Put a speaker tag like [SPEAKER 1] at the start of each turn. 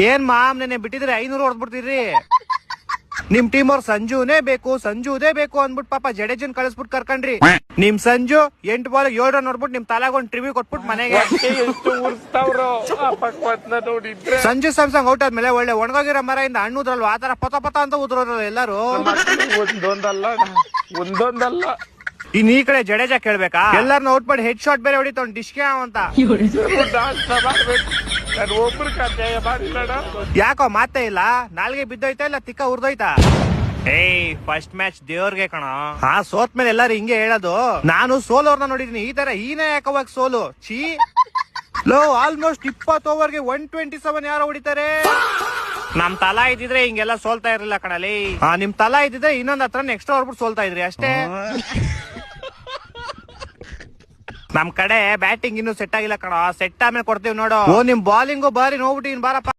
[SPEAKER 1] ಏನ್ ಮಾಮ್ ನೆನೆ ಬಿಟ್ಟಿದ್ರೆ 500 ಹೊಡೆದ್ಬಿಡ್ತೀರಿ. ನಿಮ್ ಟೀಮ್ ಅವ್ರ ಸಂಜುನೇ ಬೇಕು ಅಂದ್ಬಿಟ್ಟು ಪಾಪ ಜಡೇಜನ್ ಕಳಿಸ್ಬಿಟ್ಟು ಕರ್ಕಂಡ್ರಿ. ನಿಮ್ ಸಂಜು 8 ಬಾಲ್ 7 ರನ್ ನೋಡ್ಬಿಟ್ಟು ನಿಮ್ ತಲಾಗೊಂಡ್ ಟ್ರಿವ್ಯೂ ಕೊಟ್ಬಿಟ್ಟು ಮನೆಗೆ. ಸಂಜು ಸ್ಯಾಮ್ಸಂಗ್ ಔಟ್ ಆದ್ಮೇಲೆ ಒಳ್ಳೆ ಒಣಗೋಗಿರೋ ಮರದಿಂದ ಹಣ್ಣುದ್ರಲ್ವ ಆತರ ಪತ ಅಂತ ಉದ್ರೋದ್ರಲ್ಲ ಎಲ್ಲಾರು.
[SPEAKER 2] ಒಂದೊಂದಲ್ಲ
[SPEAKER 1] ಇನ್ ಈ ಕಡೆ ಜಡೇಜಾ ಕೇಳ್ಬೇಕಾ, ಎಲ್ಲಾರನ್ನ ಔಟ್ ಮಾಡಿ ಹೆಡ್ ಶಾಟ್ ಬೇರೆ ಹೊಡಿತಾವ್ ಡಿಶ್ಕೆ ಅಂತ. ಯಾಕೋ ಮಾತೇ ಇಲ್ಲ, ನಾಲ್ಗೆ ಬಿದ್ದೋಯ್ತಾ ಇಲ್ಲ ತಿಕ್ಕ ಉರ್ದೋಯ್ತಾ? ಫಸ್ಟ್ ಮ್ಯಾಚ್ ದೇವ್ರಿಗೆ ಕಣ. ಸೋತ್ ಮೇಲೆ ಎಲ್ಲಾರು ಹಿಂಗೆ ಹೇಳೋದು. ನಾನು ಸೋಲೋರ್ನ ನೋಡಿದೀನಿ, ಈ ತರ ಯಾಕವಾಗ ಸೋಲು ಚೀ. ಲೋ ಆಲ್ಮೋಸ್ಟ್ 20 ಓವರ್ಗೆ 127 ಯಾರೋ ಹೊಡಿತಾರೆ. ನಮ್ ತಲಾ ಇದ್ದಿದ್ರೆ ಹಿಂಗೆಲ್ಲ ಸೋಲ್ತಾ ಇರ್ಲಿಲ್ಲ ಕಣಲಿ. ನಿಮ್ ತಲಾ ಇದ್ದಿದ್ರೆ ಇನ್ನೊಂದ್ ಹತ್ರ ಎಕ್ಸ್ಟ್ರಾ ಹೊಡ್ಬಿಟ್ಟು ಸೋಲ್ತಾ ಇದ್ರಿ ಅಷ್ಟೇ. ನಮ್ ಕಡೆ ಬ್ಯಾಟಿಂಗ್ ಇನ್ನು ಸೆಟ್ ಆಗಿಲ್ಲ ಕಣ, ಸೆಟ್ ಆಮೇಲೆ ಕೊಡ್ತೀವಿ ನೋಡು. ನಿಮ್ ಬಾಲಿಂಗು ಬಾರಿ ನೋಡ್ಬಿಟ್ಟು ಬಾರಪ್ಪ.